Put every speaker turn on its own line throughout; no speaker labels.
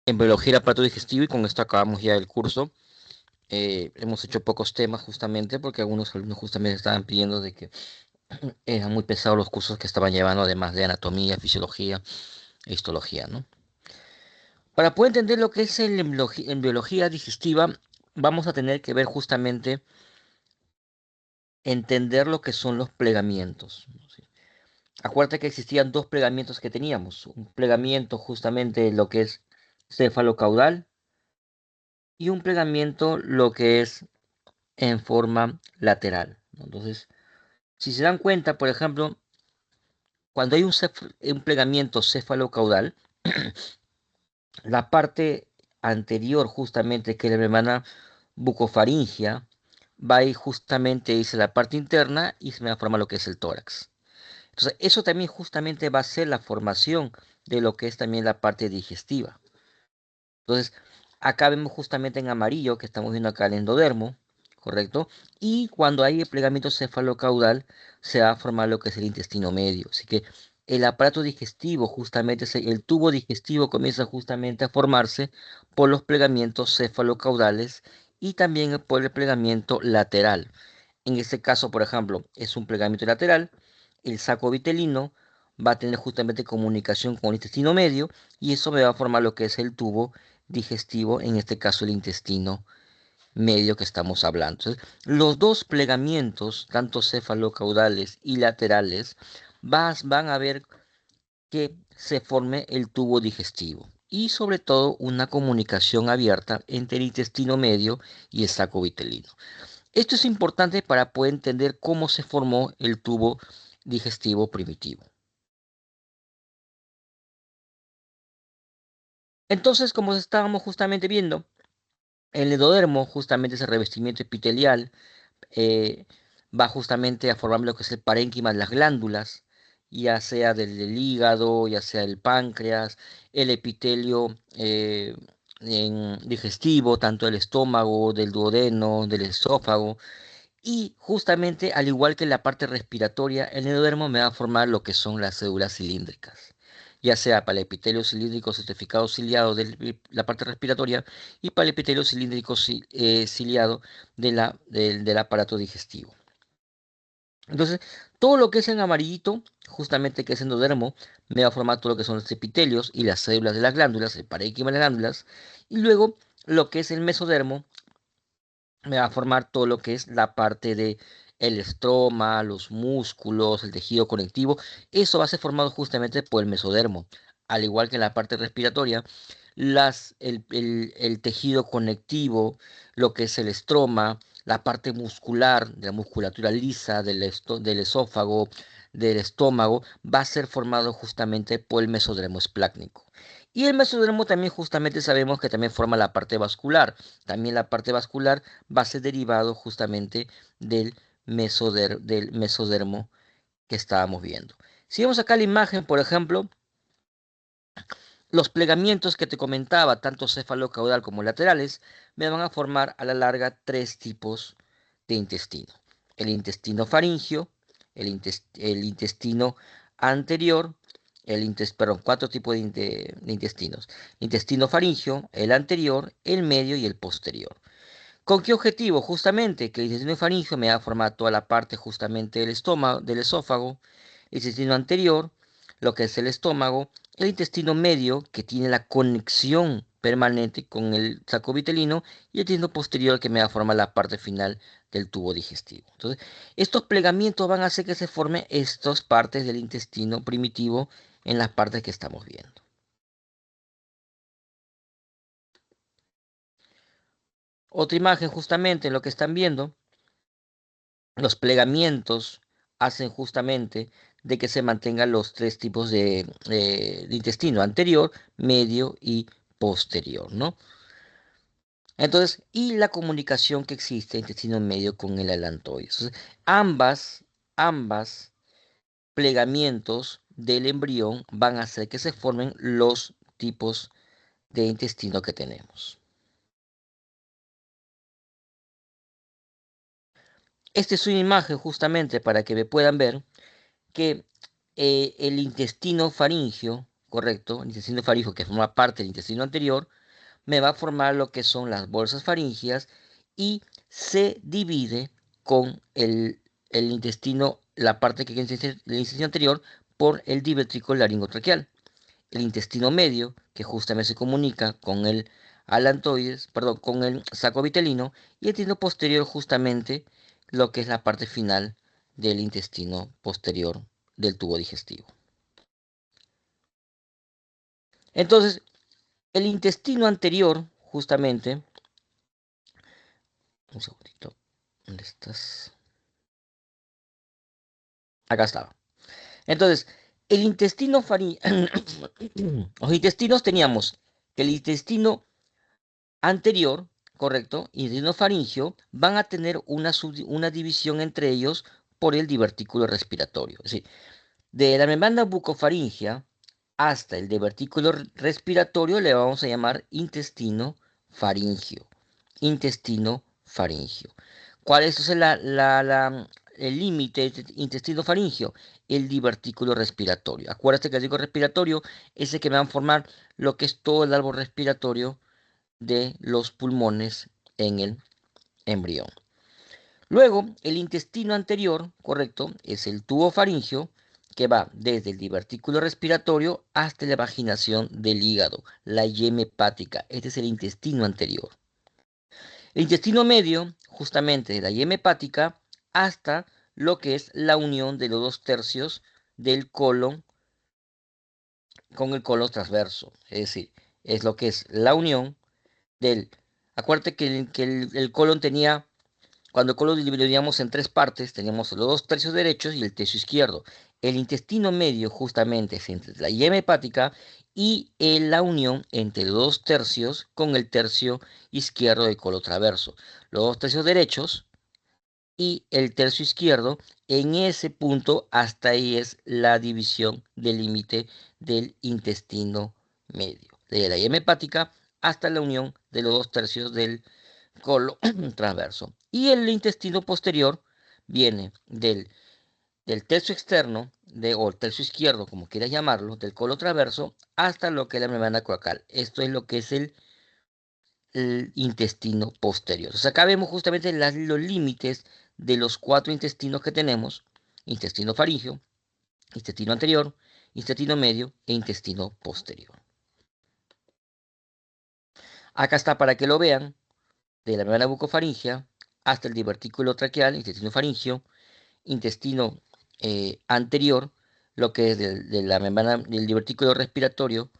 en biología del aparato digestivo y con esto acabamos ya el curso. Hemos hecho pocos temas justamente porque algunos alumnos justamente estaban pidiendo de que eran muy pesados los cursos que estaban llevando, además de anatomía, fisiología e histología, ¿no? Para poder entender lo que es en biología digestiva, vamos a tener que ver justamente, entender lo que son los plegamientos, ¿no? ¿Sí? Acuérdate que existían dos plegamientos que teníamos. Un plegamiento justamente lo que es cefalocaudal y un plegamiento lo que es en forma lateral, ¿no? Entonces, si se dan cuenta, por ejemplo, cuando hay un plegamiento cefalocaudal, la parte anterior justamente que es la membrana bucofaringia va a ir justamente, dice la parte interna y se me va a formar lo que es el tórax. Entonces, eso también justamente va a ser la formación de lo que es también la parte digestiva. Entonces, acá vemos justamente en amarillo que estamos viendo acá el endodermo, ¿correcto? Y cuando hay el plegamiento cefalocaudal, se va a formar lo que es el intestino medio. Así que el aparato digestivo, justamente, el tubo digestivo comienza justamente a formarse por los plegamientos cefalocaudales y también por el plegamiento lateral. En este caso, por ejemplo, es un plegamiento lateral. El saco vitelino va a tener justamente comunicación con el intestino medio y eso me va a formar lo que es el tubo digestivo, en este caso el intestino medio que estamos hablando. Entonces, los dos plegamientos, tanto cefalocaudales y laterales, van a ver que se forme el tubo digestivo y sobre todo una comunicación abierta entre el intestino medio y el saco vitelino. Esto es importante para poder entender cómo se formó el tubo digestivo primitivo. Entonces, como estábamos justamente viendo, el endodermo, justamente ese revestimiento epitelial, eh, va justamente a formar lo que es el parénquima de las glándulas, ya sea del hígado, ya sea del páncreas, el epitelio digestivo, tanto del estómago, del duodeno, del esófago. Y justamente, al igual que la parte respiratoria, el endodermo me va a formar lo que son las células cilíndricas, ya sea para el epitelio cilíndrico certificado ciliado de la parte respiratoria y para el epitelio cilíndrico ciliado del aparato digestivo. Entonces, todo lo que es en amarillito, justamente que es endodermo, me va a formar todo lo que son los epitelios y las células de las glándulas, el parénquima de las glándulas, y luego lo que es el mesodermo me va a formar todo lo que es la parte de el estroma, los músculos, el tejido conectivo. Eso va a ser formado justamente por el mesodermo. Al igual que en la parte respiratoria, el tejido conectivo, lo que es el estroma, la parte muscular, de la musculatura lisa del esófago, del estómago, va a ser formado justamente por el mesodermo esplácnico. Y el mesodermo también justamente sabemos que también forma la parte vascular. También la parte vascular va a ser derivado justamente del mesodermo que estábamos viendo. Si vemos acá la imagen, por ejemplo, los plegamientos que te comentaba, tanto cefalocaudal como laterales, me van a formar a la larga tres tipos de intestino. El intestino faringio, el intestino anterior, perdón, cuatro tipos de intestinos. Intestino faringio, el anterior, el medio y el posterior. ¿Con qué objetivo? Justamente que el intestino faríngeo me va a formar toda la parte justamente del estómago, del esófago, el intestino anterior, lo que es el estómago, el intestino medio, que tiene la conexión permanente con el saco vitelino, y el intestino posterior, que me va a formar la parte final del tubo digestivo. Entonces, estos plegamientos van a hacer que se formen estas partes del intestino primitivo en las partes que estamos viendo. Otra imagen justamente en lo que están viendo. Los plegamientos hacen justamente de que se mantengan los tres tipos de intestino, anterior, medio y posterior, ¿no? Entonces, y la comunicación que existe entre intestino medio con el alantoides. Entonces, ambas plegamientos del embrión van a hacer que se formen los tipos de intestino que tenemos. Esta es una imagen justamente para que me puedan ver que el intestino faríngeo correcto, el intestino faríngeo que forma parte del intestino anterior, me va a formar lo que son las bolsas faríngeas y se divide con el intestino, la parte que es el intestino anterior, por el divertículo laringotraqueal. El intestino medio, que justamente se comunica con el alantoides, perdón, con el saco vitelino, y el intestino posterior justamente lo que es la parte final del intestino posterior del tubo digestivo. Entonces, el intestino anterior, justamente, un segundito, ¿dónde estás? Acá estaba. Entonces, el intestino los intestinos teníamos que el intestino anterior, correcto, y el intestino faríngeo van a tener una división entre ellos por el divertículo respiratorio. Es decir, de la membrana bucofaríngea hasta el divertículo respiratorio le vamos a llamar intestino faríngeo. Intestino faríngeo. ¿Cuál es entonces el límite del intestino faríngeo? El divertículo respiratorio. Acuérdate que el divertículo respiratorio es el que me va a formar lo que es todo el árbol respiratorio de los pulmones en el embrión. Luego, el intestino anterior, correcto, es el tubo faríngeo que va desde el divertículo respiratorio hasta la vaginación del hígado, la yema hepática. Este es el intestino anterior. El intestino medio, justamente de la yema hepática hasta lo que es la unión de los 2/3 del colon con el colon transverso. Es decir, es lo que es la unión del... Acuérdate que el colon tenía... Cuando el colon lo dividíamos en 3 partes, teníamos los 2/3 derechos y el tercio izquierdo. El intestino medio justamente es entre la yema hepática y la unión entre los 2/3 con el tercio izquierdo del colon transverso. Los 2/3 derechos y el tercio izquierdo, en ese punto hasta ahí es la división del límite del intestino medio. De la yema hepática hasta la unión de los 2/3 del colon transverso. Y el intestino posterior viene del tercio externo, o el tercio izquierdo, como quieras llamarlo, del colon transverso, hasta lo que es la membrana coacal. Esto es lo que es el intestino posterior. Entonces acá vemos justamente los límites de los 4 intestinos que tenemos: intestino faríngeo, intestino anterior, intestino medio e intestino posterior. Acá está para que lo vean, de la membrana bucofaríngea hasta el divertículo traqueal, intestino faríngeo, intestino anterior, lo que es de la membrana del divertículo respiratorio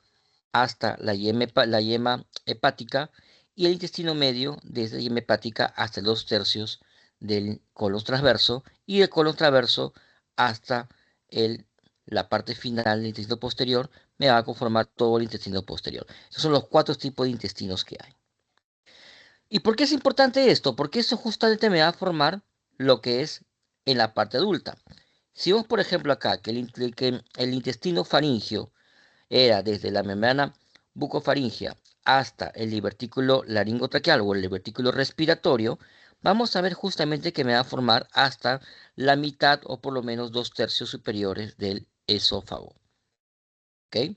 hasta la yema hepática, y el intestino medio desde la yema hepática hasta los 2/3 del colon transverso, y el colon transverso hasta la parte final del intestino posterior me va a conformar todo el intestino posterior. Esos son los 4 tipos de intestinos que hay. ¿Y por qué es importante esto? Porque eso justamente me va a formar lo que es en la parte adulta. Si vos, por ejemplo, acá, que el intestino faríngeo era desde la membrana bucofaríngea hasta el divertículo laringotraqueal o el divertículo respiratorio, vamos a ver justamente que me va a formar hasta la mitad o por lo menos 2/3 superiores del esófago. ¿Ok?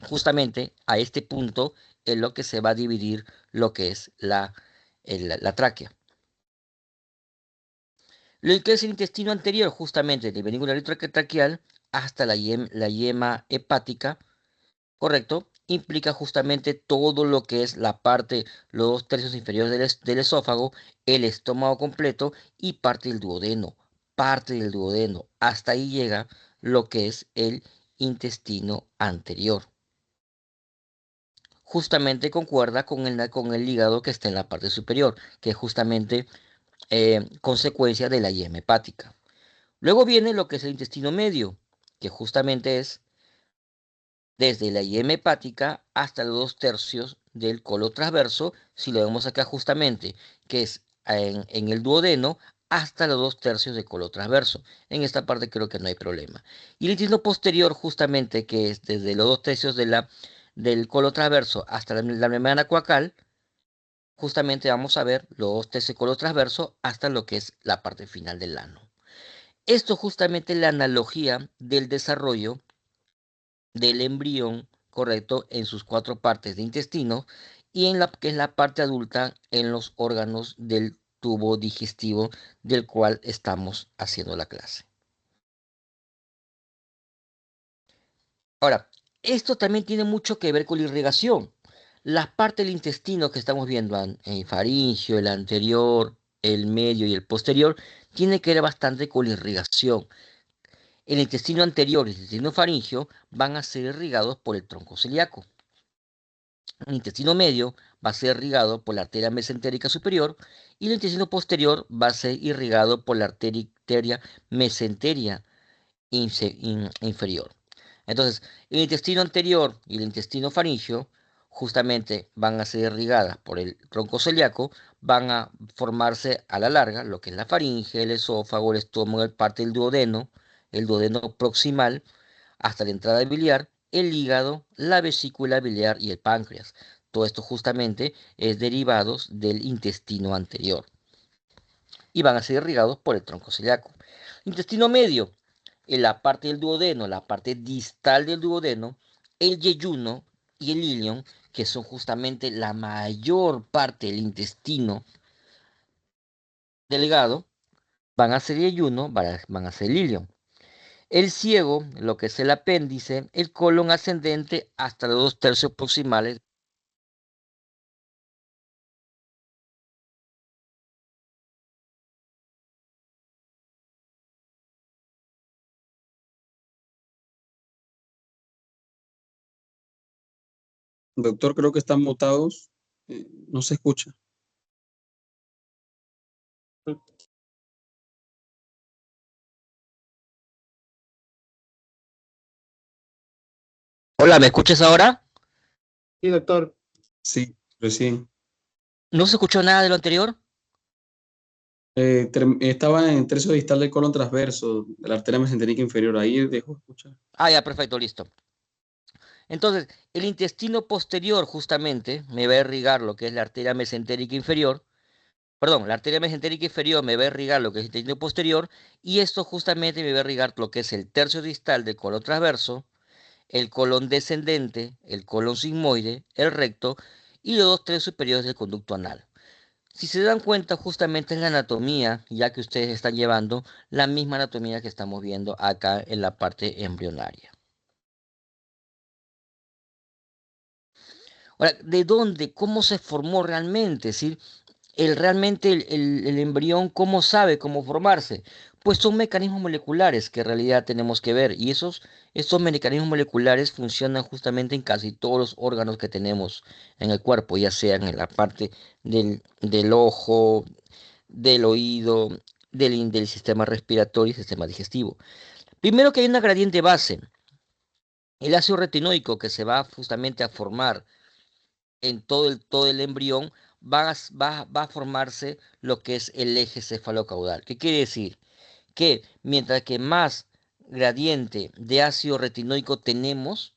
Justamente a este punto es lo que se va a dividir lo que es la tráquea. Lo que es el intestino anterior, justamente del ventrículo traqueal hasta la yema hepática, correcto, implica justamente todo lo que es la parte, los 2/3 inferiores del esófago, el estómago completo y parte del duodeno. Parte del duodeno. Hasta ahí llega lo que es el intestino anterior. Justamente concuerda con el hígado que está en la parte superior, que es justamente consecuencia de la yema hepática. Luego viene lo que es el intestino medio, que justamente es desde la yema hepática hasta los 2/3 del colon transverso, si lo vemos acá justamente, que es en el duodeno, hasta los 2/3 del colon transverso. En esta parte creo que no hay problema. Y el intestino posterior, justamente, que es desde los 2/3 del colon transverso hasta la membrana coacal, justamente vamos a ver los 2/3 del colon transverso hasta lo que es la parte final del ano. Esto justamente es la analogía del desarrollo del embrión, correcto, en sus 4 partes de intestino y en la que es la parte adulta en los órganos del tubo digestivo del cual estamos haciendo la clase. Ahora, esto también tiene mucho que ver con la irrigación. Las partes del intestino que estamos viendo, el faringio, el anterior, el medio y el posterior, tiene que ver bastante con la irrigación. El intestino anterior y el intestino faringio van a ser irrigados por el tronco celíaco. El intestino medio va a ser irrigado por la arteria mesentérica superior y el intestino posterior va a ser irrigado por la arteria mesenteria inferior. Entonces, el intestino anterior y el intestino faringio justamente van a ser irrigadas por el tronco celíaco, van a formarse a la larga lo que es la faringe, el esófago, el estómago, el parte del el duodeno proximal, hasta la entrada biliar, el hígado, la vesícula biliar y el páncreas. Todo esto justamente es derivados del intestino anterior y van a ser irrigados por el tronco celíaco. Intestino medio, en la parte del duodeno, la parte distal del duodeno, el yeyuno y el ilion, que son justamente la mayor parte del intestino delgado, van a ser yeyuno, van a ser ilion. El ciego, lo que es el apéndice, el colon ascendente hasta los 2/3 proximales.
Doctor, creo que están mutados. No se escucha.
Hola, ¿me escuchas ahora?
Sí, doctor.
Sí, recién.
¿No se escuchó nada de lo anterior?
Estaba en el tercio distal del colon transverso de la arteria mesentérica inferior. Ahí dejó de escuchar.
Ah, ya, perfecto, listo. Entonces, el intestino posterior justamente me va a irrigar lo que es la arteria mesentérica inferior. Perdón, la arteria mesentérica inferior me va a irrigar lo que es el intestino posterior y esto justamente me va a irrigar lo que es el tercio distal del colon transverso, el colon descendente, el colon sigmoide, el recto y los 2/3 superiores del conducto anal. Si se dan cuenta, justamente es la anatomía, ya que ustedes están llevando la misma anatomía que estamos viendo acá en la parte embrionaria. Ahora, ¿de dónde? ¿Cómo se formó realmente? Es decir, realmente el embrión, ¿cómo sabe cómo formarse? Pues son mecanismos moleculares que en realidad tenemos que ver y esos mecanismos moleculares funcionan justamente en casi todos los órganos que tenemos en el cuerpo, ya sean en la parte del ojo, del oído, del sistema respiratorio y sistema digestivo. Primero que hay una gradiente base, el ácido retinoico que se va justamente a formar en todo el embrión, va a formarse lo que es el eje cefalocaudal. ¿Qué quiere decir? Que mientras que más gradiente de ácido retinoico tenemos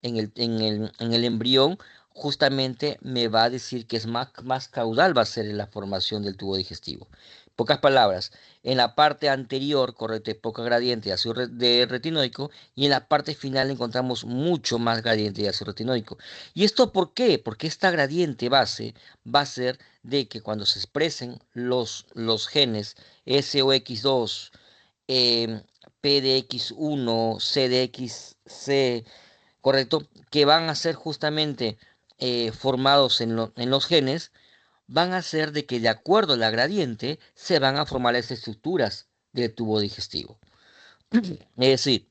en el embrión, justamente me va a decir que es más caudal va a ser la formación del tubo digestivo. Pocas palabras, en la parte anterior, correcto, poca gradiente de ácido retinoico y en la parte final encontramos mucho más gradiente de ácido retinoico. ¿Y esto por qué? Porque esta gradiente base va a ser de que cuando se expresen los genes SOX2, PDX1, CDXC, correcto, que van a ser justamente formados en los genes, van a ser de que de acuerdo a la gradiente se van a formar las estructuras del tubo digestivo. Es decir,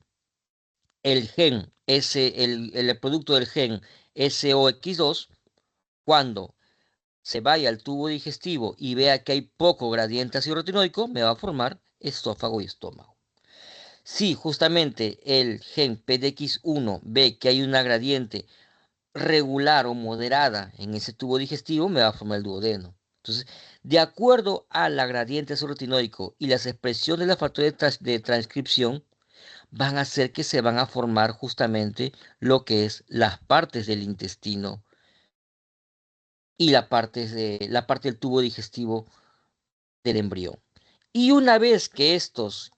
el gen, el producto del gen SOX2, cuando se vaya al tubo digestivo y vea que hay poco gradiente ácido retinoico, me va a formar esófago y estómago. Si justamente el gen PDX1 ve que hay una gradiente regular o moderada en ese tubo digestivo, me va a formar el duodeno. Entonces, de acuerdo a la gradiente retinoico y las expresiones de la factores de transcripción, van a hacer que se van a formar justamente lo que es las partes del intestino y la parte del tubo digestivo del embrión. Y una vez que estos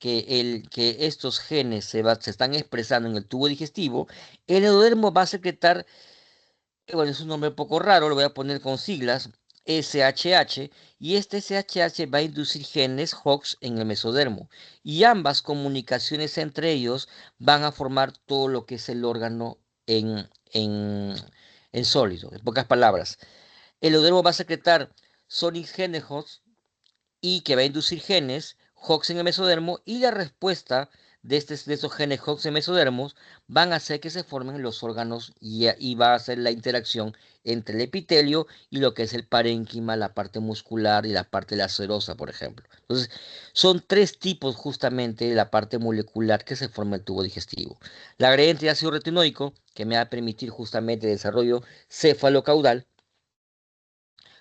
genes se están expresando en el tubo digestivo, el endodermo va a secretar, bueno, es un nombre un poco raro, lo voy a poner con siglas, SHH, y este SHH va a inducir genes HOX en el mesodermo. Y ambas comunicaciones entre ellos van a formar todo lo que es el órgano en sólido. En pocas palabras, el endodermo va a secretar sonic genes HOX y que va a inducir genes HOX en el mesodermo, y la respuesta de esos genes HOX en mesodermos van a hacer que se formen los órganos y va a hacer la interacción entre el epitelio y lo que es el parénquima, la parte muscular y la parte lacerosa, por ejemplo. Entonces, son tres tipos justamente de la parte molecular que se forma el tubo digestivo. La gradiente de ácido retinoico, que me va a permitir justamente el desarrollo cefalocaudal,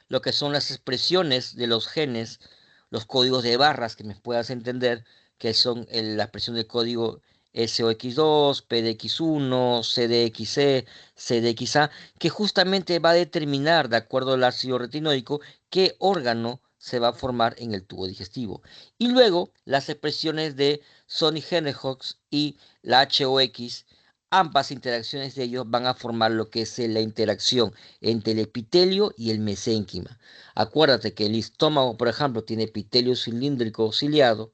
lo que son las expresiones de los genes, los códigos de barras que me puedas entender, que son la expresión del código SOX2, PDX1, CDXC, CDXA, que justamente va a determinar, de acuerdo al ácido retinoico, qué órgano se va a formar en el tubo digestivo. Y luego las expresiones de Sonic Genehox y la HOX, ambas interacciones de ellos van a formar lo que es la interacción entre el epitelio y el mesénquima. Acuérdate que el estómago, por ejemplo, tiene epitelio cilíndrico ciliado,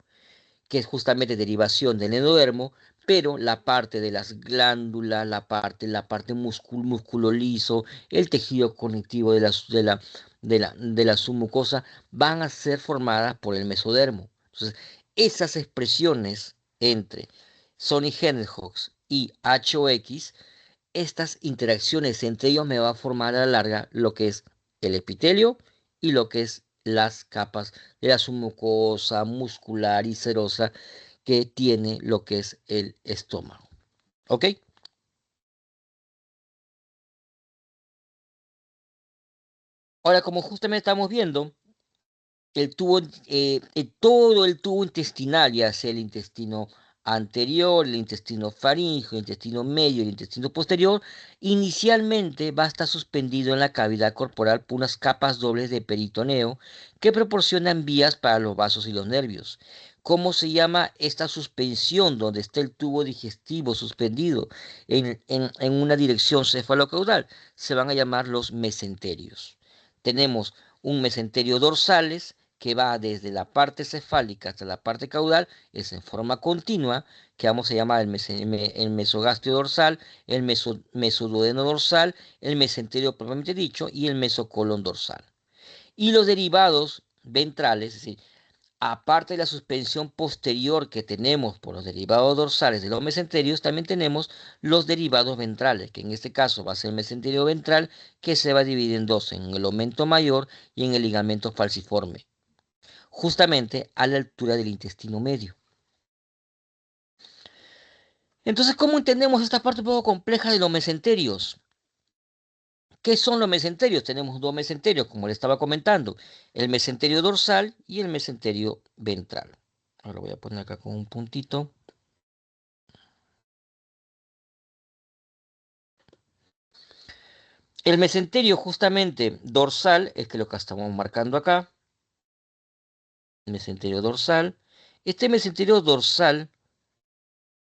que es justamente derivación del endodermo, pero la parte de las glándulas, la parte músculo liso, el tejido conectivo de la submucosa van a ser formadas por el mesodermo. Entonces, esas expresiones entre Sonic Hedgehogs y HOX, estas interacciones entre ellos me va a formar a la larga lo que es el epitelio y lo que es las capas de la submucosa muscular y serosa que tiene lo que es el estómago. ¿Ok? Ahora, como justamente estamos viendo, todo el tubo intestinal, ya sea el intestino anterior, el intestino faríngeo, el intestino medio y el intestino posterior, inicialmente va a estar suspendido en la cavidad corporal por unas capas dobles de peritoneo que proporcionan vías para los vasos y los nervios. ¿Cómo se llama esta suspensión donde está el tubo digestivo suspendido en una dirección cefalocaudal? Se van a llamar los mesenterios. Tenemos un mesenterio dorsales que va desde la parte cefálica hasta la parte caudal, es en forma continua, que vamos a llamar el mesogastrio dorsal, el mesoduodeno dorsal, el mesenterio propiamente dicho y el mesocolon dorsal. Y los derivados ventrales, es decir, aparte de la suspensión posterior que tenemos por los derivados dorsales de los mesenterios, también tenemos los derivados ventrales, que en este caso va a ser el mesenterio ventral, que se va a dividir en dos, en el aumento mayor y en el ligamento falciforme, justamente a la altura del intestino medio. Entonces, ¿cómo entendemos esta parte un poco compleja de los mesenterios? ¿Qué son los mesenterios? Tenemos dos mesenterios, como le estaba comentando, el mesenterio dorsal y el mesenterio ventral. Ahora voy a poner acá con un puntito. El mesenterio justamente dorsal, es que lo que estamos marcando acá, el mesenterio dorsal. Este mesenterio dorsal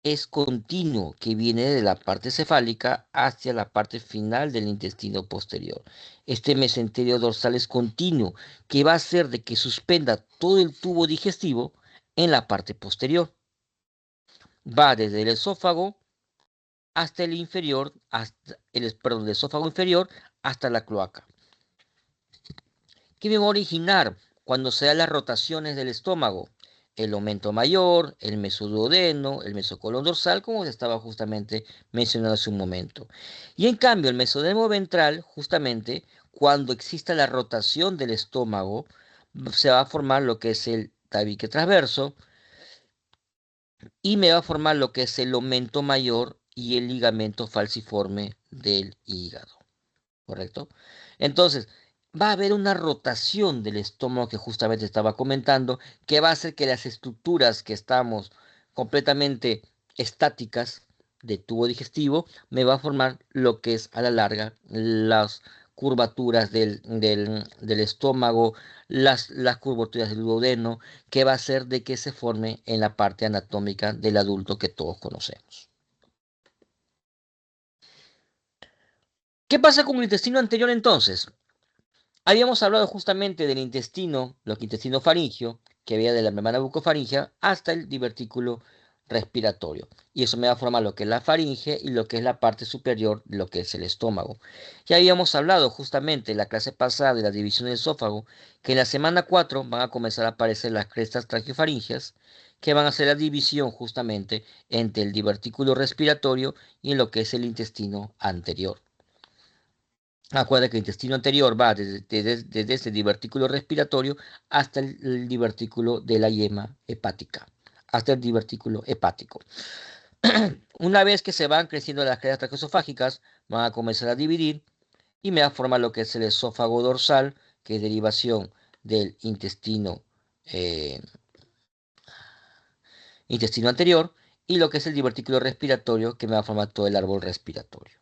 es continuo, que viene de la parte cefálica hacia la parte final del intestino posterior. Este mesenterio dorsal es continuo, que va a hacer de que suspenda todo el tubo digestivo en la parte posterior. Va desde el esófago hasta el inferior, perdón, del esófago inferior hasta la cloaca. ¿Qué me va a originar cuando se dan las rotaciones del estómago? El aumento mayor, el mesoduodeno, el mesocolon dorsal, como se estaba justamente mencionando hace un momento. Y en cambio, el mesodermo ventral, justamente, cuando exista la rotación del estómago, se va a formar lo que es el tabique transverso y me va a formar lo que es el aumento mayor y el ligamento falciforme del hígado. ¿Correcto? Entonces, va a haber una rotación del estómago que justamente estaba comentando, que va a hacer que las estructuras que estamos completamente estáticas de tubo digestivo, me va a formar lo que es a la larga las curvaturas del estómago, las curvaturas del duodeno, que va a hacer de que se forme en la parte anatómica del adulto que todos conocemos. ¿Qué pasa con el intestino anterior entonces? Habíamos hablado justamente del intestino, lo que intestino faríngeo, que veía de la membrana bucofaríngea hasta el divertículo respiratorio. Y eso me va a formar lo que es la faringe y lo que es la parte superior de lo que es el estómago. Ya habíamos hablado justamente en la clase pasada de la división del esófago, que en la semana 4 van a comenzar a aparecer las crestas traqueofaringeas, que van a hacer la división justamente entre el divertículo respiratorio y en lo que es el intestino anterior. Acuerda que el intestino anterior va desde este divertículo respiratorio hasta el divertículo de la yema hepática, hasta el divertículo hepático. Una vez que se van creciendo las crestas traqueosofágicas, van a comenzar a dividir y me va a formar lo que es el esófago dorsal, que es derivación del intestino anterior, y lo que es el divertículo respiratorio, que me va a formar todo el árbol respiratorio.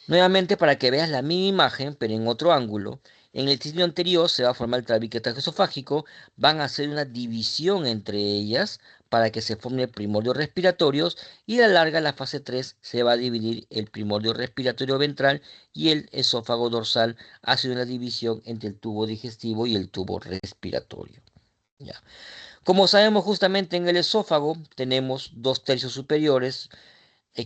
Nuevamente, para que veas la misma imagen, pero en otro ángulo, en el intestino anterior se va a formar el trabequio traqueosofágico, van a hacer una división entre ellas para que se formen primordios respiratorios y a la larga, la fase 3, se va a dividir el primordio respiratorio ventral y el esófago dorsal, hace una división entre el tubo digestivo y el tubo respiratorio. ¿Ya? Como sabemos, justamente en el esófago tenemos 2/3 superiores,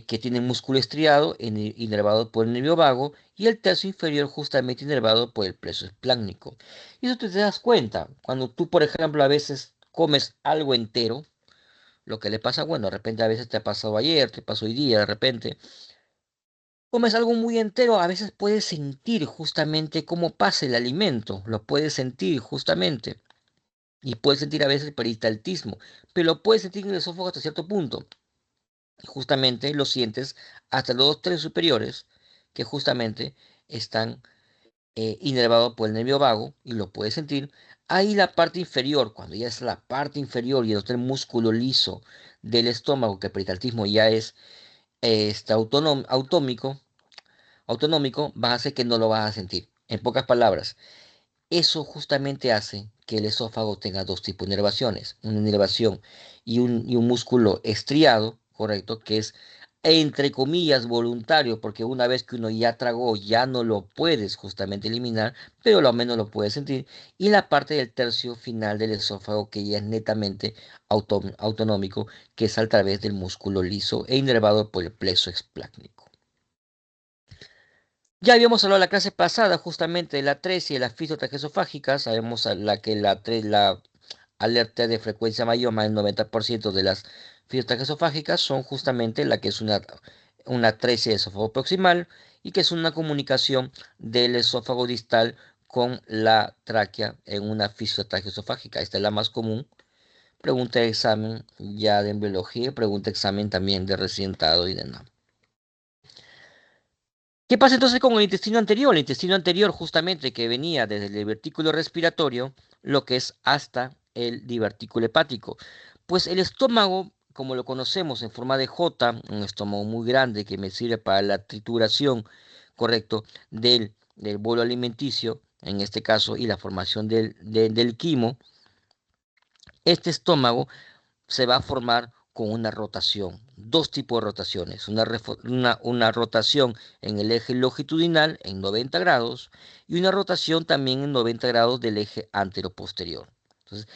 que tiene músculo estriado inervado por el nervio vago y el tercio inferior justamente inervado por el plexo espláncnico. Y eso te das cuenta cuando tú, por ejemplo, a veces comes algo entero, lo que le pasa, bueno, de repente a veces te ha pasado ayer, te pasó hoy día, de repente comes algo muy entero, a veces puedes sentir justamente cómo pasa el alimento, lo puedes sentir justamente. Y puedes sentir a veces peristaltismo, pero lo puedes sentir en el esófago hasta cierto punto. Justamente lo sientes hasta los 2/3 superiores, que justamente están inervados por el nervio vago y lo puedes sentir. Ahí la parte inferior, cuando ya es la parte inferior y el músculo liso del estómago, que el peristaltismo ya es autonómico, va a hacer que no lo vas a sentir. En pocas palabras, eso justamente hace que el esófago tenga dos tipos de inervaciones, una inervación y un músculo estriado, correcto, que es entre comillas voluntario, porque una vez que uno ya tragó ya no lo puedes justamente eliminar, pero lo menos lo puedes sentir, y la parte del tercio final del esófago que ya es netamente autonómico, que es a través del músculo liso e inervado por el plexo espláncnico. Ya habíamos hablado en la clase pasada justamente de la atresia y las fisiotraqueosofágicas. Sabemos la alerta de frecuencia mayor, más del 90% de las fisiotraqueosofágicas son justamente la que es una atresia de esófago proximal y que es una comunicación del esófago distal con la tráquea en una fisiotraqueosofágica. Esta es la más común. Pregunta de examen ya de embriología y pregunta de examen también de recientado y de NAM. ¿Qué pasa entonces con el intestino anterior? El intestino anterior justamente que venía desde el divertículo respiratorio, lo que es hasta el divertículo hepático. Pues el estómago, como lo conocemos en forma de J, un estómago muy grande que me sirve para la trituración, correcto, del bolo alimenticio, en este caso, y la formación del quimo, este estómago se va a formar con una rotación, dos tipos de rotaciones, una rotación en el eje longitudinal en 90 grados y una rotación también en 90 grados del eje anteroposterior. Entonces,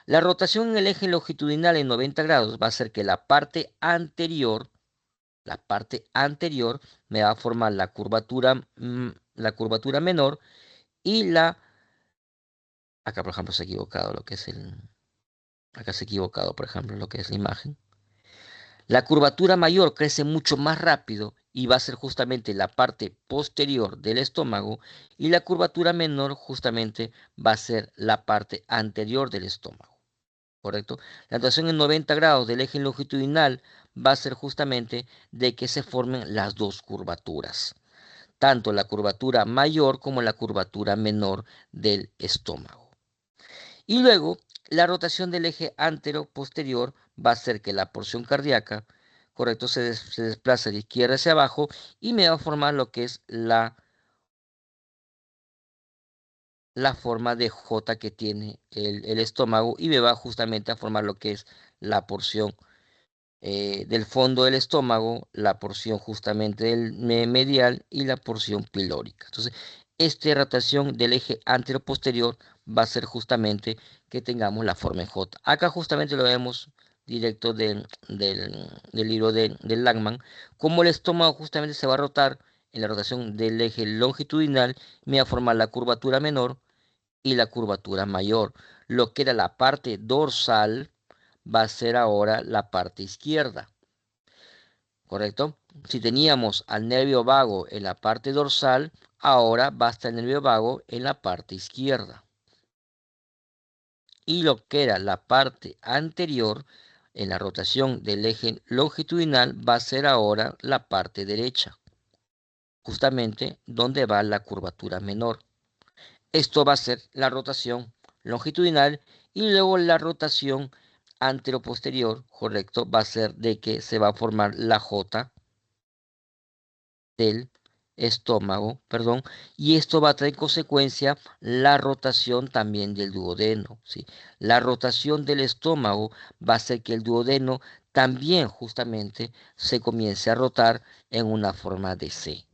la rotación en el eje longitudinal en 90 grados va a hacer que la parte anterior me va a formar la curvatura menor y acá por ejemplo se ha equivocado lo que es acá se ha equivocado por ejemplo lo que es la imagen. La curvatura mayor crece mucho más rápido y va a ser justamente la parte posterior del estómago y la curvatura menor justamente va a ser la parte anterior del estómago, ¿correcto? La rotación en 90 grados del eje longitudinal va a ser justamente de que se formen las dos curvaturas, tanto la curvatura mayor como la curvatura menor del estómago. Y luego, la rotación del eje antero-posterior va a hacer que la porción cardíaca, correcto, se desplaza de izquierda hacia abajo y me va a formar lo que es la forma de J que tiene el estómago, y me va justamente a formar lo que es la porción del fondo del estómago, la porción justamente del medial y la porción pilórica. Entonces, esta rotación del eje anteroposterior va a ser justamente que tengamos la forma en J. Acá justamente lo vemos directo del libro de Langman, como el estómago justamente se va a rotar en la rotación del eje longitudinal, me va a formar la curvatura menor y la curvatura mayor. Lo que era la parte dorsal va a ser ahora la parte izquierda, ¿correcto? Si teníamos al nervio vago en la parte dorsal, ahora va a estar el nervio vago en la parte izquierda. Y lo que era la parte anterior en la rotación del eje longitudinal va a ser ahora la parte derecha, justamente donde va la curvatura menor. Esto va a ser la rotación longitudinal, y luego la rotación anteroposterior, correcto, va a ser de que se va a formar la J del estómago, perdón, y esto va a traer en consecuencia la rotación también del duodeno, ¿sí? La rotación del estómago va a hacer que el duodeno también justamente se comience a rotar en una forma de C.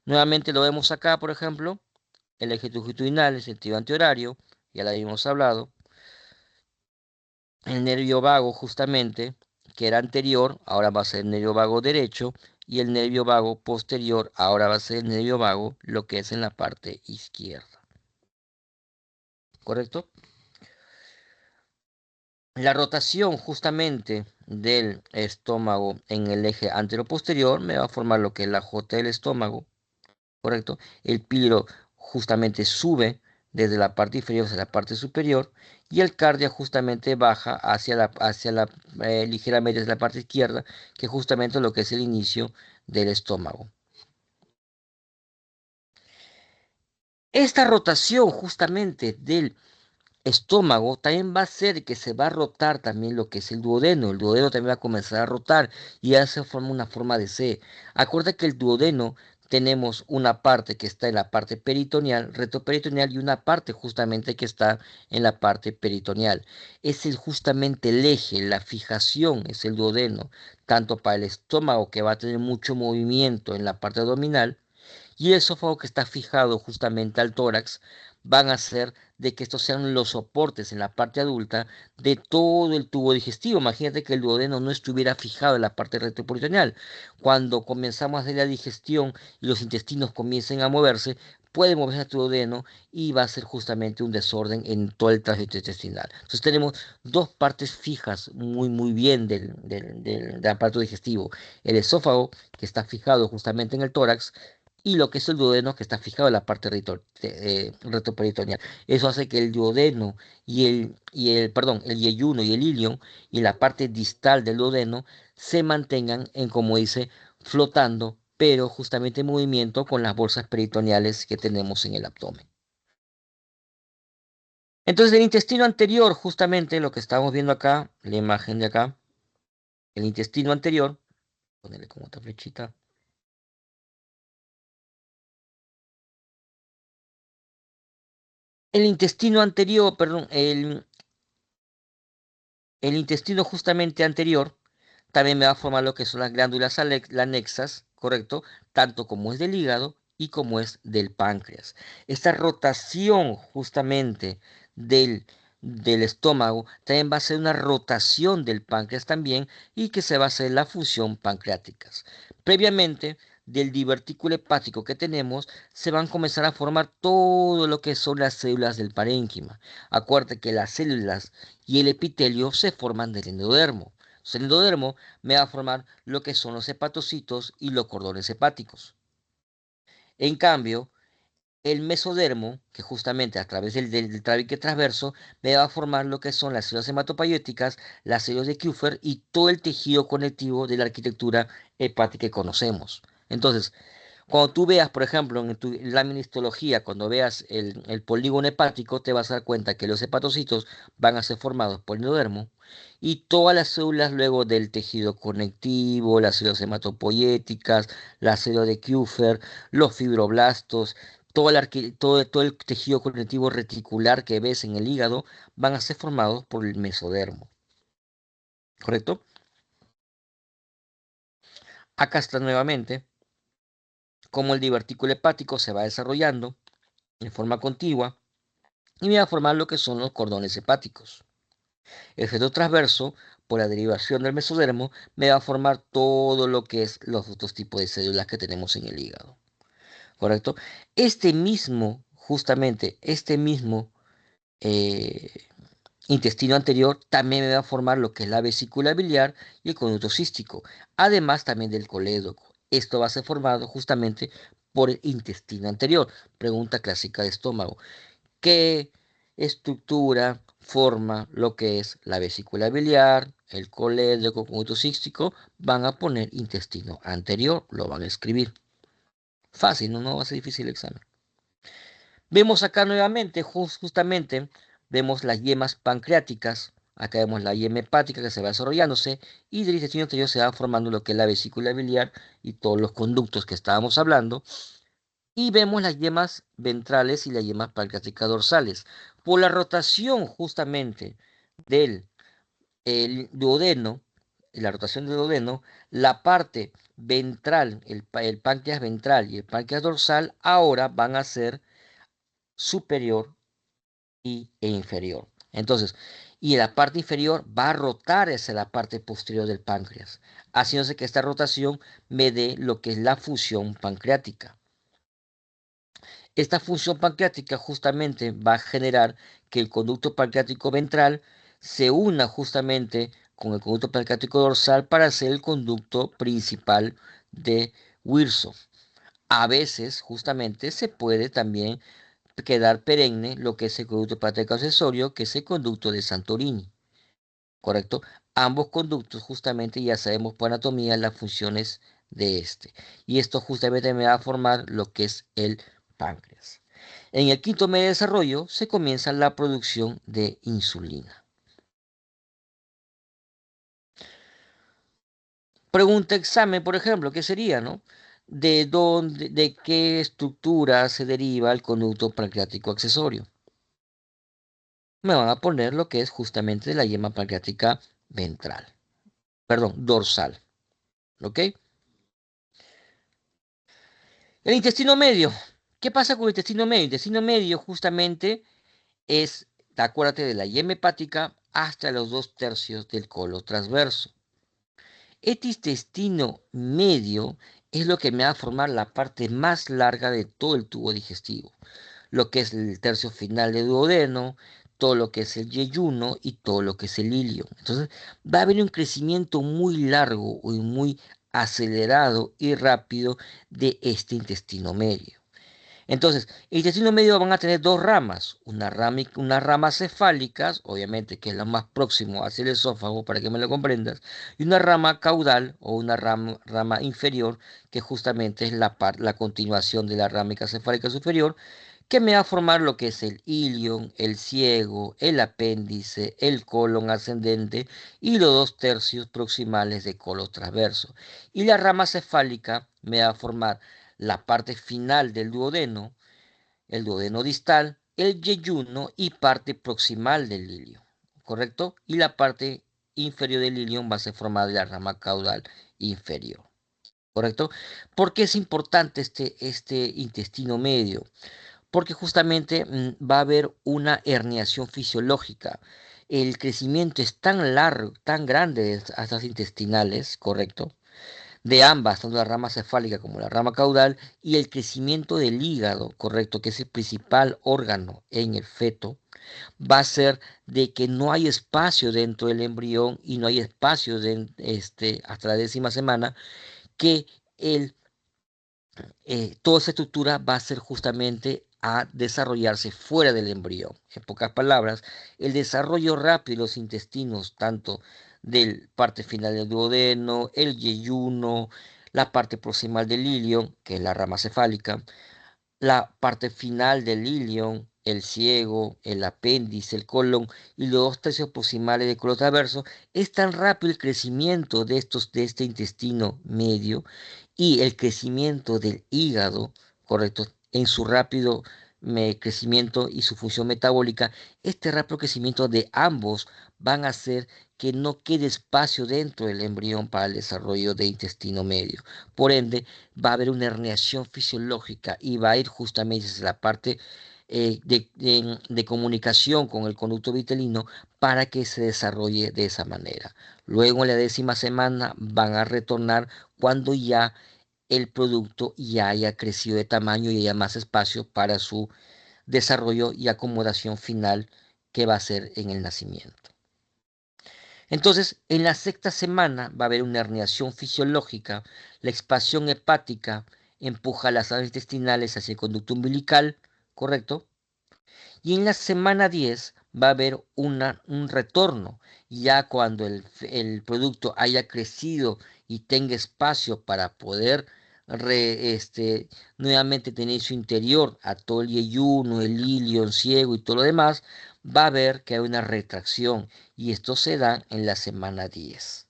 Nuevamente lo vemos acá, por ejemplo, el eje longitudinal en sentido antihorario, ya lo habíamos hablado. El nervio vago justamente, que era anterior, ahora va a ser el nervio vago derecho, y el nervio vago posterior ahora va a ser el nervio vago, lo que es en la parte izquierda. ¿Correcto? La rotación justamente del estómago en el eje anteroposterior me va a formar lo que es la J del estómago, ¿correcto? El píloro justamente sube desde la parte inferior hacia la parte superior, y el cardia justamente baja hacia la ligeramente hacia la parte izquierda, que justamente lo que es el inicio del estómago. Esta rotación justamente del estómago también va a hacer que se va a rotar también lo que es el duodeno. El duodeno también va a comenzar a rotar y ya se forma una forma de C. Acuerda que el duodeno tenemos una parte que está en la parte peritoneal, retroperitoneal, y una parte justamente que está en la parte peritoneal. Es justamente el eje, la fijación es el duodeno, tanto para el estómago, que va a tener mucho movimiento en la parte abdominal, y el esófago, que está fijado justamente al tórax, van a hacer de que estos sean los soportes en la parte adulta de todo el tubo digestivo. Imagínate que el duodeno no estuviera fijado en la parte retroperitoneal. Cuando comenzamos a hacer la digestión y los intestinos comiencen a moverse, puede moverse el duodeno y va a ser justamente un desorden en todo el tránsito intestinal. Entonces tenemos dos partes fijas muy bien del aparato digestivo. El esófago, que está fijado justamente en el tórax, y lo que es el duodeno, que está fijado en la parte retroperitoneal. Eso hace que el duodeno el yeyuno y el ilion, y la parte distal del duodeno, se mantengan en, como dice, flotando, pero justamente en movimiento con las bolsas peritoneales que tenemos en el abdomen. Entonces, el intestino anterior, justamente lo que estamos viendo acá, la imagen de acá, el intestino anterior, ponerle como otra flechita. El intestino anterior, perdón, el intestino justamente anterior también me va a formar lo que son las glándulas anexas, ¿correcto? Tanto como es del hígado y como es del páncreas. Esta rotación justamente del estómago también va a ser una rotación del páncreas también, y que se va a hacer la función pancreáticas. Previamente, del divertículo hepático que tenemos, se van a comenzar a formar todo lo que son las células del parénquima. Acuérdate que las células y el epitelio se forman del endodermo. El endodermo me va a formar lo que son los hepatocitos y los cordones hepáticos. En cambio, el mesodermo, que justamente a través del tabique transverso, me va a formar lo que son las células hematopoyéticas, las células de Kupffer y todo el tejido conectivo de la arquitectura hepática que conocemos. Entonces, Cuando tú veas, por ejemplo, en tu lámina histología, cuando veas el polígono hepático, te vas a dar cuenta que los hepatocitos van a ser formados por el endodermo y todas las células luego del tejido conectivo, las células hematopoyéticas, las células de Kupffer, los fibroblastos, todo el tejido conectivo reticular que ves en el hígado van a ser formados por el mesodermo. ¿Correcto? Acá está nuevamente cómo el divertículo hepático se va desarrollando en forma contigua y me va a formar lo que son los cordones hepáticos. El feto transverso, por la derivación del mesodermo, me va a formar todo lo que es los otros tipos de células que tenemos en el hígado. ¿Correcto? Justamente este mismo intestino anterior también me va a formar lo que es la vesícula biliar y el conducto cístico, además también del colédoco. Esto va a ser formado justamente por el intestino anterior. Pregunta clásica de estómago. ¿Qué estructura forma lo que es la vesícula biliar, el colédoco, conducto cístico? Van a poner intestino anterior, lo van a escribir. Fácil, no va a ser difícil el examen. Vemos acá nuevamente, justamente, vemos las yemas pancreáticas. Acá vemos la yema hepática que se va desarrollándose y del intestino anterior se va formando lo que es la vesícula biliar y todos los conductos que estábamos hablando. Y vemos las yemas ventrales y las yemas pancreáticas dorsales. Por la rotación justamente del duodeno, la rotación del duodeno, la parte ventral, el páncreas ventral y el páncreas dorsal ahora van a ser superior e inferior. Entonces, y la parte inferior va a rotar hacia la parte posterior del páncreas, haciéndose que esta rotación me dé lo que es la fusión pancreática. Esta función pancreática justamente va a generar que el conducto pancreático ventral se una justamente con el conducto pancreático dorsal para hacer el conducto principal de Wilson. A veces justamente se puede también quedar perenne lo que es el conducto pancreático accesorio, que es el conducto de Santorini. ¿Correcto? Ambos conductos justamente ya sabemos por anatomía las funciones de este. Y esto justamente me va a formar lo que es el páncreas. En el quinto mes de desarrollo se comienza la producción de insulina. Pregunta examen, por ejemplo, ¿qué sería, no? ¿De qué estructura se deriva el conducto pancreático accesorio? Me van a poner lo que es justamente la yema pancreática ventral. Perdón, dorsal. ¿Ok? El intestino medio. ¿Qué pasa con el intestino medio? El intestino medio justamente es, acuérdate de la yema hepática hasta los 2/3 del colon transverso. Este intestino medio es lo que me va a formar la parte más larga de todo el tubo digestivo, lo que es el tercio final del duodeno, todo lo que es el yeyuno y todo lo que es el ilio. Entonces va a haber un crecimiento muy largo y muy acelerado y rápido de este intestino medio. Entonces, el intestino medio van a tener dos ramas, unas ramas cefálicas, obviamente que es la más próximo hacia el esófago para que me lo comprendas, y una rama caudal o una rama inferior que justamente es la continuación de la rama cefálica superior, que me va a formar lo que es el ilion, el ciego, el apéndice, el colon ascendente y los 2/3 proximales de colon transverso. Y la rama cefálica me va a formar la parte final del duodeno, el duodeno distal, el yeyuno y parte proximal del ilion, ¿correcto? Y la parte inferior del ilion va a ser formada de la rama caudal inferior, ¿correcto? ¿Por qué es importante este intestino medio? Porque justamente va a haber una herniación fisiológica. El crecimiento es tan largo, tan grande de estas intestinales, ¿correcto? De ambas, tanto la rama cefálica como la rama caudal, y el crecimiento del hígado, ¿correcto? Que es el principal órgano en el feto, va a ser de que no hay espacio dentro del embrión y no hay espacio hasta la 10ª semana, que toda esa estructura va a ser justamente a desarrollarse fuera del embrión. En pocas palabras, el desarrollo rápido de los intestinos, tanto del parte final del duodeno, el yeyuno, la parte proximal del ilion, que es la rama cefálica, la parte final del ilion, el ciego, el apéndice, el colon y los 2 tercios proximales del colon transverso. Es tan rápido el crecimiento de este intestino medio y el crecimiento del hígado, correcto, en su rápido crecimiento y su función metabólica. Este rápido crecimiento de ambos van a hacer que no quede espacio dentro del embrión para el desarrollo de intestino medio. Por ende, va a haber una herniación fisiológica y va a ir justamente hacia la parte de comunicación con el conducto vitelino para que se desarrolle de esa manera. Luego en la 10ª semana van a retornar cuando ya el producto ya haya crecido de tamaño y haya más espacio para su desarrollo y acomodación final que va a ser en el nacimiento. Entonces, en la 6ª semana va a haber una herniación fisiológica, la expansión hepática empuja las alas intestinales hacia el conducto umbilical, ¿correcto? Y en la semana 10 va a haber un retorno, ya cuando el producto haya crecido y tenga espacio para poder nuevamente tener su interior, a todo el yeyuno, el ilion, ciego y todo lo demás, va a ver que hay una retracción y esto se da en la semana 10.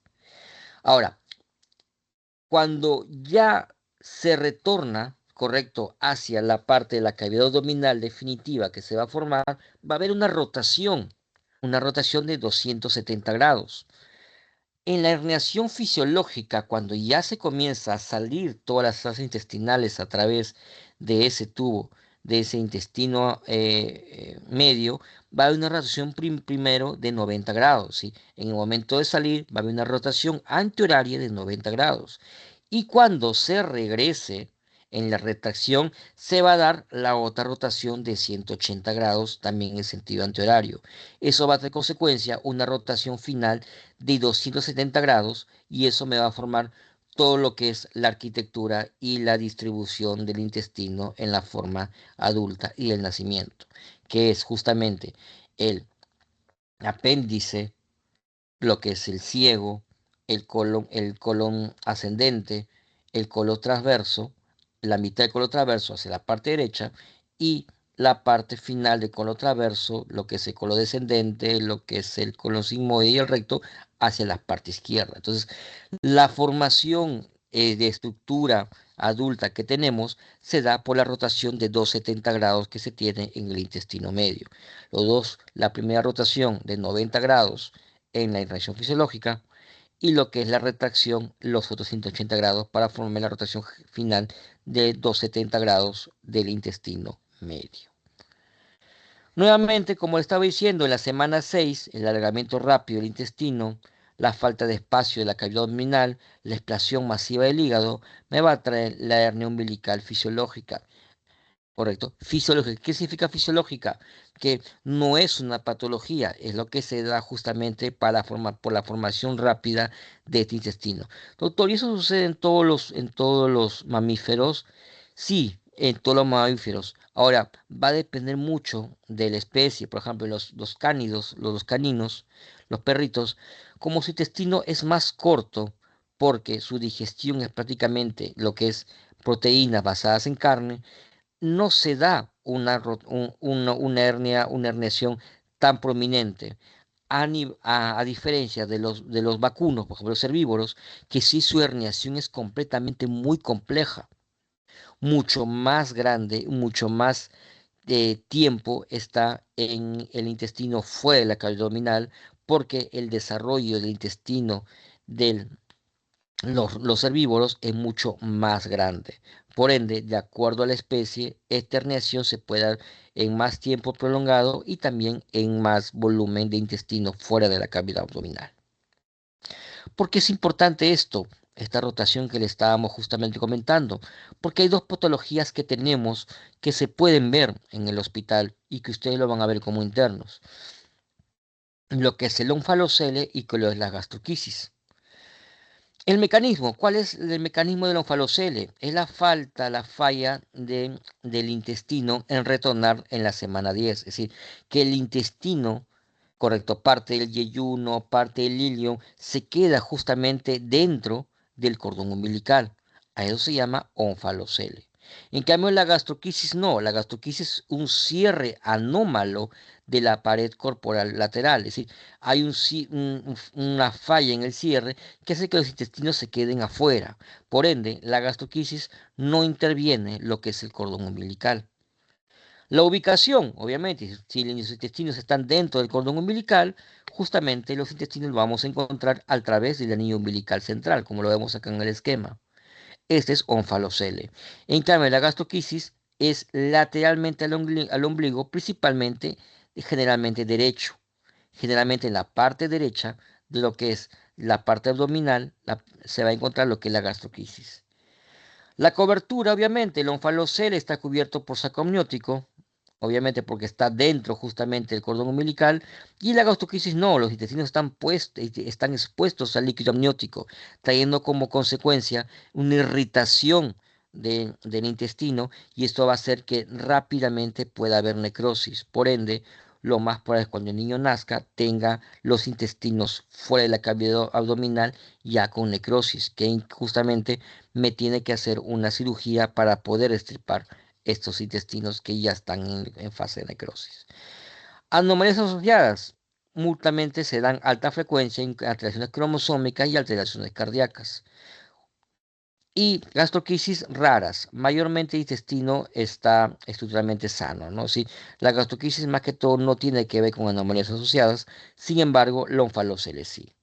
Ahora, cuando ya se retorna, correcto, hacia la parte de la cavidad abdominal definitiva que se va a formar, va a haber una rotación de 270 grados. En la herniación fisiológica, cuando ya se comienza a salir todas las sales intestinales a través de ese tubo, de ese intestino medio, va a haber una rotación primero de 90 grados. ¿sí? En el momento de salir, va a haber una rotación antihoraria de 90 grados. Y cuando se regrese en la retracción, se va a dar la otra rotación de 180 grados, también en sentido antihorario. Eso va a tener consecuencia una rotación final de 270 grados y eso me va a formar todo lo que es la arquitectura y la distribución del intestino en la forma adulta y el nacimiento, que es justamente el apéndice, lo que es el ciego, el colon ascendente, el colon transverso, la mitad del colon transverso hacia la parte derecha y la parte final del colon transverso, lo que es el colon descendente, lo que es el colon sigmoide y el recto hacia la parte izquierda. Entonces, la formación de estructura adulta que tenemos se da por la rotación de 270 grados que se tiene en el intestino medio. La primera rotación de 90 grados en la irradiación fisiológica y lo que es la retracción, los otros 180 grados para formar la rotación final de 270 grados del intestino medio. Nuevamente, como estaba diciendo, en la semana 6, el alargamiento rápido del intestino, la falta de espacio de la cavidad abdominal, la explosión masiva del hígado, me va a traer la hernia umbilical fisiológica. Correcto. Fisiológica. ¿Qué significa fisiológica? Que no es una patología, es lo que se da justamente por la formación rápida de este intestino. Doctor, ¿y eso sucede en todos los mamíferos? Sí, en todos los mamíferos. Ahora, va a depender mucho de la especie. Por ejemplo, los cánidos, los caninos, los perritos, como su intestino es más corto, porque su digestión es prácticamente lo que es proteínas basadas en carne, no se da una herniación tan prominente. A diferencia de los vacunos, por ejemplo, los herbívoros, que sí su herniación es completamente muy compleja, mucho más grande, mucho más tiempo está en el intestino fuera de la cavidad abdominal, porque el desarrollo del intestino de los herbívoros es mucho más grande. Por ende, de acuerdo a la especie, esta herniación se puede dar en más tiempo prolongado y también en más volumen de intestino fuera de la cavidad abdominal. ¿Por qué es importante esto? Esta rotación que le estábamos justamente comentando, porque hay dos patologías que tenemos que se pueden ver en el hospital y que ustedes lo van a ver como internos. Lo que es el onfalocele y que lo es la gastroquisis. El mecanismo, ¿cuál es el mecanismo del onfalocele? Es la falla del intestino en retornar en la semana 10. Es decir, que el intestino, correcto, parte del yeyuno, parte del ilion, se queda justamente dentro del cordón umbilical. A eso se llama onfalocele. En cambio, la gastroquisis no. La gastroquisis es un cierre anómalo de la pared corporal lateral. Es decir, hay una falla en el cierre que hace que los intestinos se queden afuera. Por ende, la gastroquisis no interviene lo que es el cordón umbilical. La ubicación, obviamente, si los intestinos están dentro del cordón umbilical, justamente los intestinos los vamos a encontrar a través del anillo umbilical central, como lo vemos acá en el esquema. Este es onfalocele. En cambio, la gastroquisis es lateralmente al ombligo, principalmente, generalmente derecho. Generalmente en la parte derecha de lo que es la parte abdominal se va a encontrar lo que es la gastroquisis. La cobertura, obviamente, el onfalocele está cubierto por saco amniótico, obviamente porque está dentro justamente del cordón umbilical, y la gastroquisis no, los intestinos están expuestos al líquido amniótico, trayendo como consecuencia una irritación del intestino, y esto va a hacer que rápidamente pueda haber necrosis. Por ende, lo más probable es cuando el niño nazca tenga los intestinos fuera de la cavidad abdominal ya con necrosis, que justamente me tiene que hacer una cirugía para poder extirpar estos intestinos que ya están en fase de necrosis. Anomalías asociadas. Múltiplemente se dan alta frecuencia en alteraciones cromosómicas y alteraciones cardíacas. Y gastroquisis raras. Mayormente el intestino está estructuralmente sano, ¿no? Sí, la gastroquisis más que todo no tiene que ver con anomalías asociadas. Sin embargo, la onfalocele sí.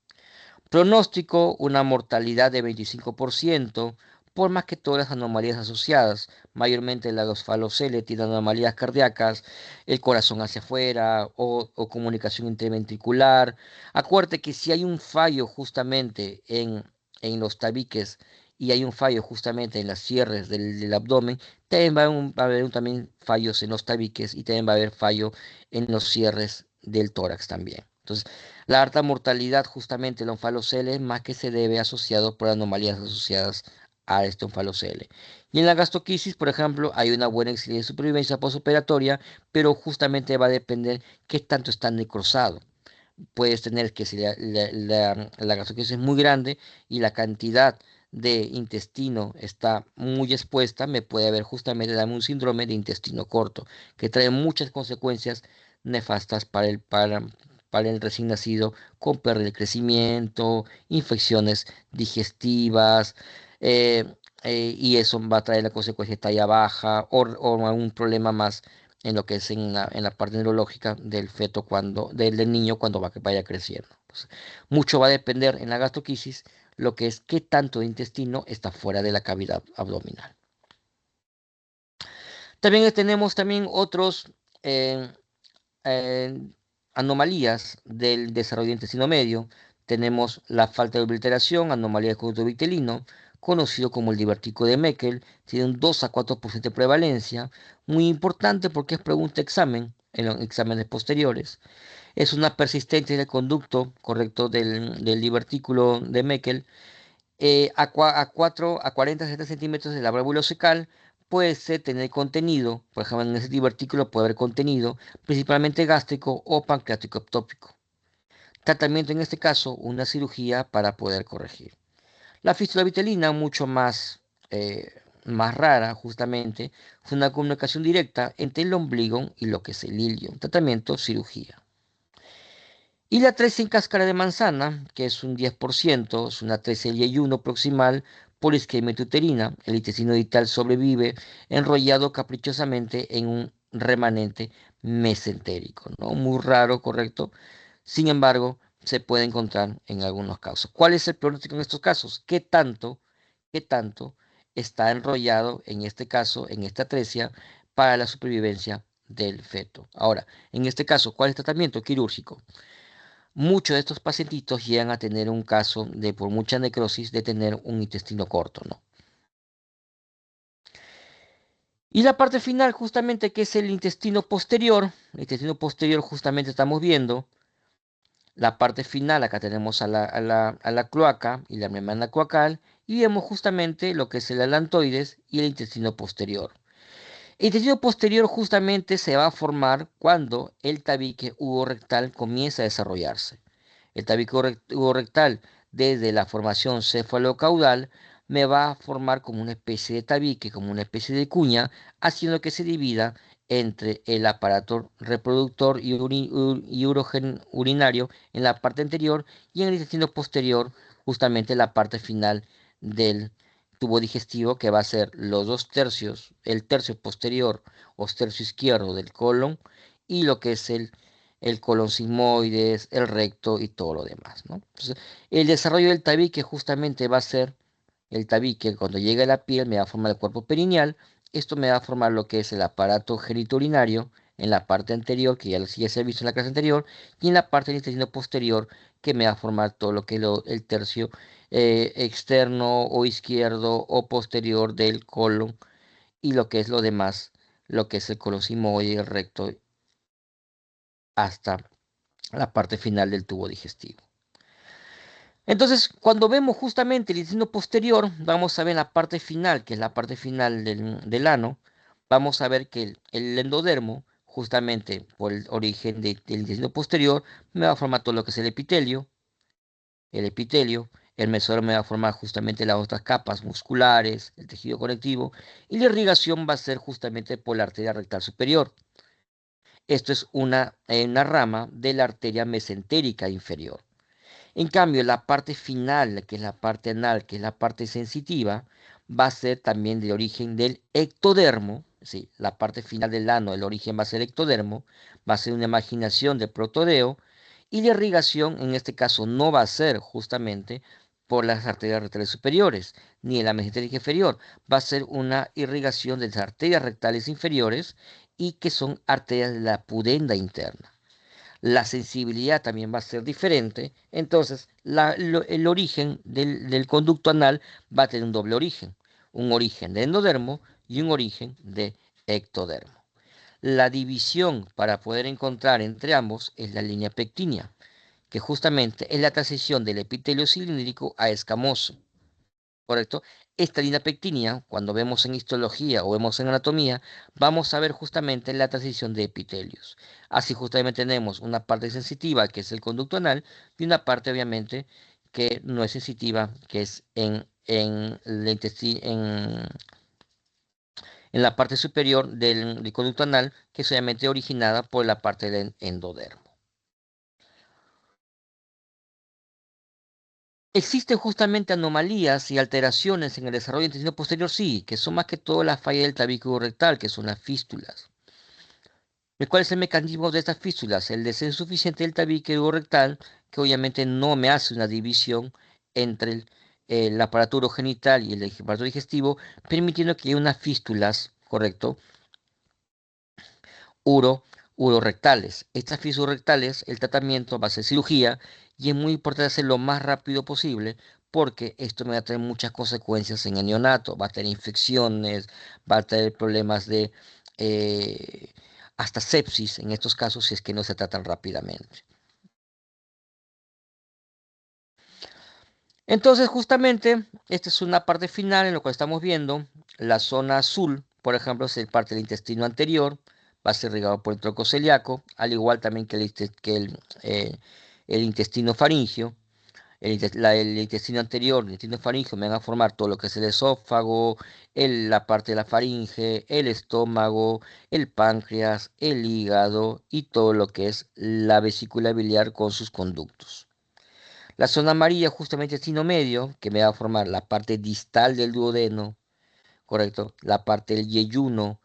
Pronóstico, una mortalidad de 25%, por más que todas las anomalías asociadas, mayormente la onfalocele tiene anomalías cardíacas, el corazón hacia afuera o comunicación interventricular. Acuérdate que si hay un fallo justamente en los tabiques y hay un fallo justamente en las cierres del abdomen, también va a haber también fallos en los tabiques y también va a haber fallo en los cierres del tórax también. Entonces, la alta mortalidad justamente el onfalocele es más que se debe asociado por anomalías asociadas a este onfalocele. Y en la gastroquisis, por ejemplo, hay una buena excelencia de supervivencia postoperatoria, pero justamente va a depender qué tanto está necrosado. Puedes tener que si la gastroquisis es muy grande y la cantidad de intestino está muy expuesta, me puede haber justamente dame un síndrome de intestino corto, que trae muchas consecuencias nefastas para el recién nacido, con pérdida de crecimiento, infecciones digestivas, eh, y eso va a traer la consecuencia de talla baja o algún problema más en lo que es en la parte neurológica del feto del niño cuando vaya creciendo. Entonces, mucho va a depender en la gastroquisis lo que es qué tanto de intestino está fuera de la cavidad abdominal. También tenemos también otros eh, eh, anomalías del desarrollo del intestino medio. Tenemos la falta de obliteración, anomalía del conducto vitelino, conocido como el divertico de Meckel, tiene un 2 a 4% de prevalencia, muy importante porque es pregunta de examen en los exámenes posteriores. Es una persistencia del conducto correcto del divertículo de Meckel a 40 a 70 centímetros de la válvula cecal. Puede ser tener contenido, por ejemplo, en ese divertículo puede haber contenido, principalmente gástrico o pancreático ectópico. Tratamiento en este caso, una cirugía para poder corregir. La fístula vitelina, mucho más rara, justamente, es una comunicación directa entre el ombligo y lo que es el ilio. Tratamiento, cirugía. Y la atresia en cáscara de manzana, que es un 10%, es una atresia del yeyuno proximal por isquemia uterina. El intestino edital sobrevive enrollado caprichosamente en un remanente mesentérico, ¿no? Muy raro, correcto. Sin embargo, se puede encontrar en algunos casos. ¿Cuál es el pronóstico en estos casos? Qué tanto está enrollado, en este caso, en esta atresia, para la supervivencia del feto? Ahora, en este caso, ¿cuál es el tratamiento? Quirúrgico. Muchos de estos pacientitos llegan a tener un caso de, por mucha necrosis, de tener un intestino corto, ¿no? Y la parte final, justamente, que es el intestino posterior. El intestino posterior, justamente, estamos viendo la parte final. Acá tenemos a la cloaca y la membrana cloacal. Y vemos justamente lo que es el alantoides y el intestino posterior. El intestino posterior justamente se va a formar cuando el tabique urorectal comienza a desarrollarse. El tabique urorectal, desde la formación cefalocaudal, me va a formar como una especie de tabique, como una especie de cuña, haciendo que se divida entre el aparato reproductor y urinario en la parte anterior y en el intestino posterior, justamente la parte final del tubo digestivo, que va a ser los 2/3, el tercio posterior o tercio izquierdo del colon y lo que es el colon sigmoides, el recto y todo lo demás, ¿no? Entonces, el desarrollo del tabique justamente va a ser el tabique, cuando llegue a la piel, me va a formar el cuerpo perineal. Esto me va a formar lo que es el aparato genitourinario en la parte anterior, que ya se ha visto en la clase anterior, y en la parte del intestino posterior, que me va a formar todo lo que es el tercio externo o izquierdo o posterior del colon, y lo que es lo demás, lo que es el colon sigmoide y el recto, hasta la parte final del tubo digestivo. Entonces, cuando vemos justamente el intestino posterior, vamos a ver la parte final, que es la parte final del ano, vamos a ver que el endodermo, justamente por el origen del intestino posterior, me va a formar todo lo que es el epitelio, el mesodermo me va a formar justamente las otras capas musculares, el tejido conectivo, y la irrigación va a ser justamente por la arteria rectal superior. Esto es una rama de la arteria mesentérica inferior. En cambio, la parte final, que es la parte anal, que es la parte sensitiva, va a ser también de origen del ectodermo. Sí, la parte final del ano, el origen va a ser ectodermo, va a ser una imaginación del protodeo, y la irrigación en este caso no va a ser justamente por las arterias rectales superiores, ni en la mesentérica inferior, va a ser una irrigación de las arterias rectales inferiores y que son arterias de la pudenda interna. La sensibilidad también va a ser diferente, entonces el origen del conducto anal va a tener un doble origen, un origen de endodermo y un origen de ectodermo. La división para poder encontrar entre ambos es la línea pectínea, que justamente es la transición del epitelio cilíndrico a escamoso. ¿Correcto? Esta línea pectínea, cuando vemos en histología o vemos en anatomía, vamos a ver justamente la transición de epitelios. Así justamente tenemos una parte sensitiva, que es el conducto anal, y una parte obviamente que no es sensitiva, que es en la parte superior del conducto anal, que es obviamente originada por la parte del endodermo. Existen justamente anomalías y alteraciones en el desarrollo del intestino posterior, sí, que son más que todo la falla del tabique rectal, que son las fístulas. ¿Cuál es el mecanismo de estas fístulas? El deseo insuficiente del tabique rectal, que obviamente no me hace una división entre el aparato urogenital y el aparato digestivo, permitiendo que haya unas fístulas, ¿correcto? Urorectales. Estas fisuras rectales, el tratamiento va a ser cirugía y es muy importante hacerlo lo más rápido posible porque esto me va a tener muchas consecuencias en el neonato. Va a tener infecciones, va a tener problemas de eh, hasta sepsis en estos casos si es que no se tratan rápidamente. Entonces, justamente, esta es una parte final en lo que estamos viendo. La zona azul, por ejemplo, es el parte del intestino anterior, va a ser irrigado por el tronco celíaco, al igual también que el intestino faríngeo. El intestino anterior, el intestino faríngeo, me van a formar todo lo que es el esófago, la parte de la faringe, el estómago, el páncreas, el hígado y todo lo que es la vesícula biliar con sus conductos. La zona amarilla, justamente intestino medio, que me va a formar la parte distal del duodeno, ¿correcto? La parte del yeyuno,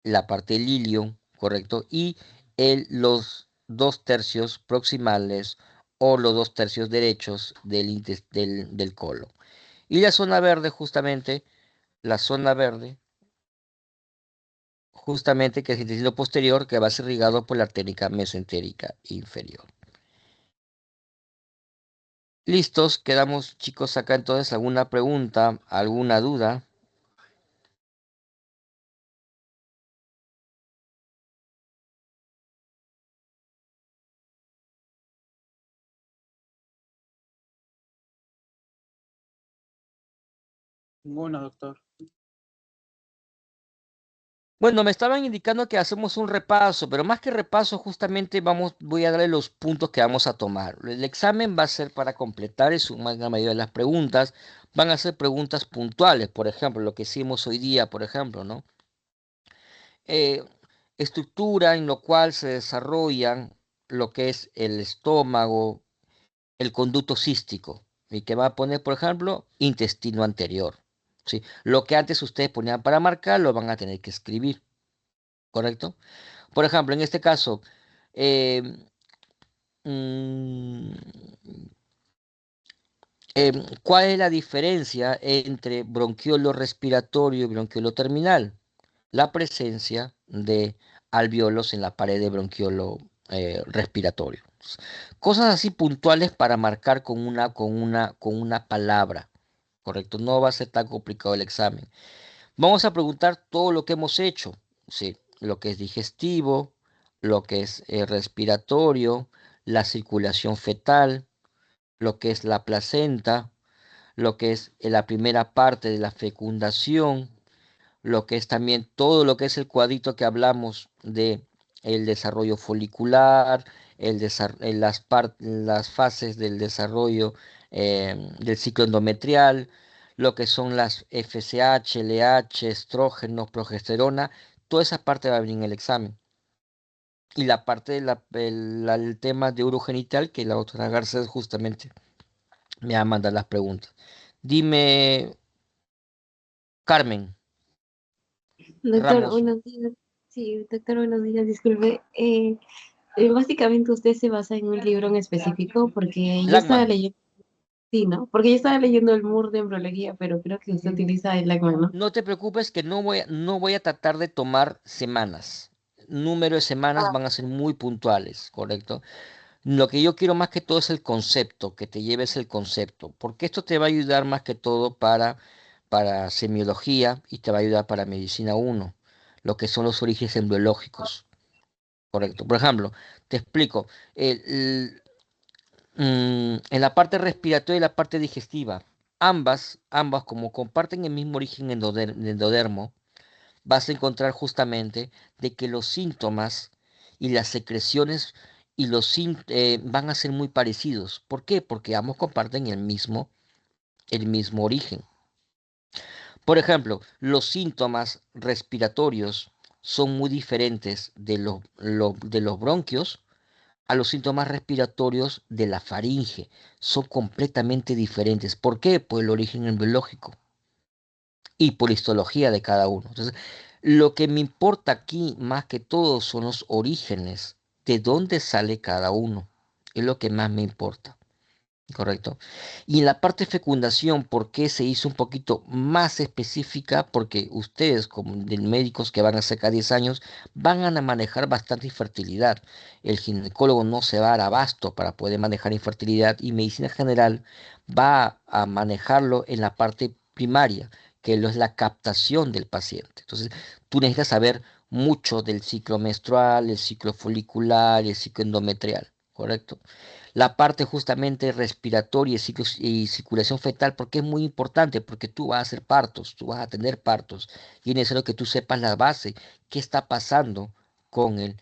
la parte del ilion, ¿correcto? Y los 2/3 proximales o los 2/3 derechos del colon. Y la zona verde, justamente, la zona verde, justamente que es el intestino posterior, que va a ser irrigado por la arteria mesentérica inferior. Listos, quedamos chicos acá entonces. ¿Alguna pregunta, alguna duda?
Ninguna, doctor.
Bueno, me estaban indicando que hacemos un repaso, pero más que repaso, justamente voy a darle los puntos que vamos a tomar. El examen va a ser para completar, es una mayoría de las preguntas. van a ser preguntas puntuales, por ejemplo, lo que hicimos hoy día, por ejemplo, ¿no? Estructura en lo cual se desarrollan lo que es el estómago, el conducto cístico, y que va a poner, por ejemplo, intestino anterior. ¿Sí? Lo que antes ustedes ponían para marcar, lo van a tener que escribir, ¿correcto? Por ejemplo, en este caso, eh, mm, ¿cuál es la diferencia entre bronquiolo respiratorio y bronquiolo terminal? La presencia de alvéolos en la pared de bronquiolo respiratorio. Cosas así puntuales para marcar con una palabra, ¿correcto? No va a ser tan complicado el examen. Vamos a preguntar todo lo que hemos hecho, ¿sí? Lo que es digestivo, lo que es respiratorio, la circulación fetal, lo que es la placenta, lo que es la primera parte de la fecundación, lo que es también todo lo que es el cuadrito que hablamos de el desarrollo folicular, las fases del desarrollo del ciclo endometrial, lo que son las FSH, LH, estrógenos, progesterona, toda esa parte va a venir en el examen. Y la parte del tema de urogenital, que la doctora Garcés justamente me va a mandar las preguntas. Dime, Carmen
Doctor,
Ramos,
buenos días. Sí, doctor, buenos días. Disculpe. Básicamente usted se basa en un libro en específico porque yo estaba
Langman.
leyendo, sí, ¿no? Porque yo estaba leyendo el MUR de embriología, pero creo que usted utiliza el Lagman, ¿no?
No te preocupes que no voy a tratar de tomar semanas. Número de semanas van a ser muy puntuales, ¿correcto? Lo que yo quiero más que todo es el concepto, que te lleves el concepto, porque esto te va a ayudar más que todo para semiología y te va a ayudar para medicina 1, lo que son los orígenes embriológicos, ¿correcto? Por ejemplo, te explico, en la parte respiratoria y la parte digestiva, ambas como comparten el mismo origen endodermo, vas a encontrar justamente de que los síntomas y las secreciones van a ser muy parecidos. ¿Por qué? Porque ambos comparten el mismo origen. Por ejemplo, los síntomas respiratorios son muy diferentes de los bronquios a los síntomas respiratorios de la faringe. Son completamente diferentes. ¿Por qué? Por el origen embriológico y por histología de cada uno. Entonces, lo que me importa aquí más que todo son los orígenes, de dónde sale cada uno. Es lo que más me importa. Correcto. Y en la parte de fecundación, ¿por qué se hizo un poquito más específica? Porque ustedes, como de médicos que van a cerca de 10 años, van a manejar bastante infertilidad. El ginecólogo no se va a dar abasto para poder manejar infertilidad y medicina general va a manejarlo en la parte primaria, que es la captación del paciente. Entonces, tú necesitas saber mucho del ciclo menstrual, el ciclo folicular, el ciclo endometrial, ¿correcto? La parte justamente respiratoria y circulación fetal, porque es muy importante, porque tú vas a hacer partos, tú vas a tener partos, y es necesario que tú sepas la base, qué está pasando con el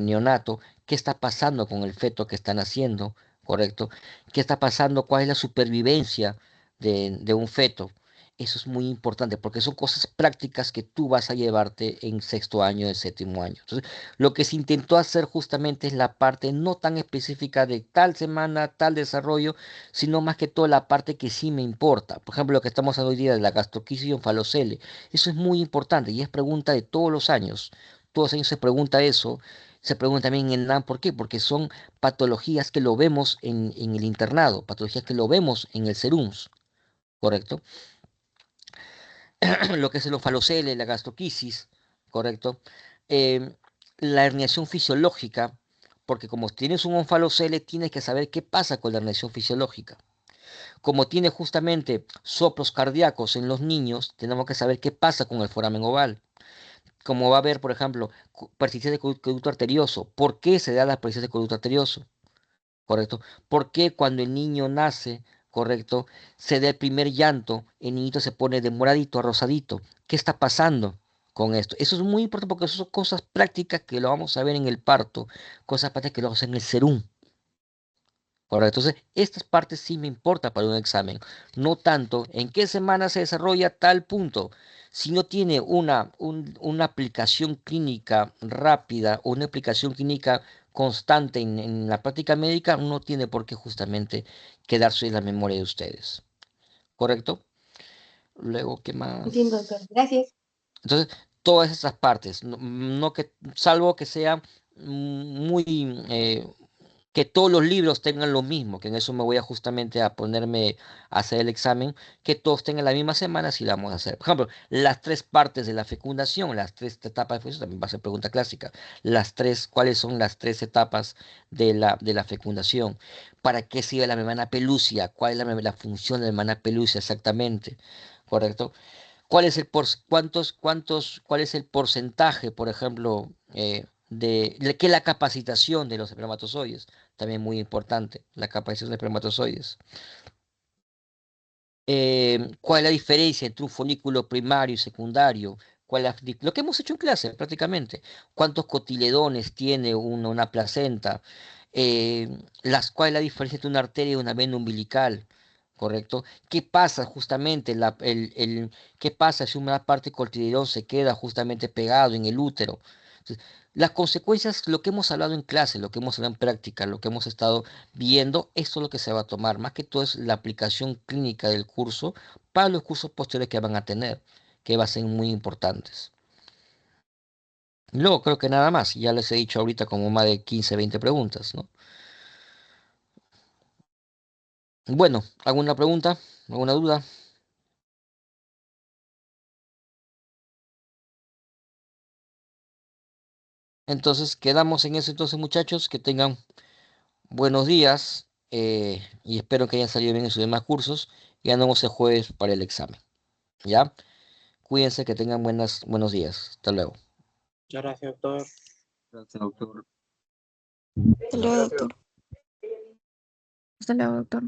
neonato, qué está pasando con el feto que están haciendo, ¿correcto? ¿Qué está pasando? ¿Cuál es la supervivencia de un feto? Eso es muy importante porque son cosas prácticas que tú vas a llevarte en sexto año, en séptimo año. Entonces, lo que se intentó hacer justamente es la parte no tan específica de tal semana, tal desarrollo, sino más que todo la parte que sí me importa. Por ejemplo, lo que estamos hablando hoy día de la gastroquisis y onfalocele. Eso es muy importante y es pregunta de todos los años. Todos los años se pregunta eso. Se pregunta también en el NAM, ¿por qué? Porque son patologías que lo vemos en el internado, patologías que lo vemos en el SERUMS, ¿correcto? Lo que es el onfalocele, la gastroquisis, ¿correcto? Em, la herniación fisiológica, porque como tienes un onfalocele, tienes que saber qué pasa con la herniación fisiológica. Como tiene justamente soplos cardíacos en los niños, tenemos que saber qué pasa con el foramen oval. Como va a haber, por ejemplo, persistencia de conducto arterioso. ¿Por qué se da la persistencia de conducto arterioso? ¿Correcto? ¿Por qué cuando el niño nace, correcto, se da el primer llanto, el niñito se pone de moradito a rosadito? ¿Qué está pasando con esto? Eso es muy importante porque eso son cosas prácticas que lo vamos a ver en el parto, cosas prácticas que lo vamos a ver en el serum, Correcto. Entonces, estas partes sí me importa para un examen. No tanto en qué semana se desarrolla tal punto. Si no tiene una aplicación clínica rápida o una aplicación clínica constante en la práctica médica, no tiene por qué justamente quedarse en la memoria de ustedes. ¿Correcto? Luego, ¿qué
Entiendo, doctor.
más?
Gracias.
Entonces, todas esas partes, salvo que sea muy, que todos los libros tengan lo mismo, que en eso me voy a justamente a ponerme a hacer el examen, que todos tengan la misma semana si la vamos a hacer. Por ejemplo, las 3 partes de la fecundación, las 3 etapas de fecundación, también va a ser pregunta clásica. ¿Cuáles son las 3 etapas de la fecundación? ¿Para qué sirve la membrana pelúcida? ¿Cuál es la función de la membrana pelúcida exactamente? ¿Correcto? ¿Cuál es el porcentaje, por ejemplo, que la capacitación de los espermatozoides? También muy importante, la capacitación de espermatozoides. ¿Cuál es la diferencia entre un folículo primario y secundario? Lo que hemos hecho en clase prácticamente. ¿Cuántos cotiledones tiene una placenta? ¿Cuál es la diferencia entre una arteria y una vena umbilical? ¿Correcto? ¿Qué pasa justamente? ¿Qué pasa si una parte del cotiledón se queda justamente pegado en el útero? Entonces, las consecuencias, lo que hemos hablado en clase, lo que hemos hablado en práctica, lo que hemos estado viendo, esto es lo que se va a tomar. Más que todo es la aplicación clínica del curso para los cursos posteriores que van a tener, que van a ser muy importantes. Luego creo que nada más, ya les he dicho ahorita como más de 15, 20 preguntas, ¿no? Bueno, ¿alguna pregunta? ¿Alguna duda? Entonces, quedamos en eso entonces, muchachos, que tengan buenos días y espero que hayan salido bien en sus demás cursos. Ya nos vemos el jueves para el examen, ¿ya? Cuídense, que tengan buenos días. Hasta luego.
Muchas gracias, doctor.
Gracias, doctor.
Hasta luego, doctor. Hasta luego, doctor.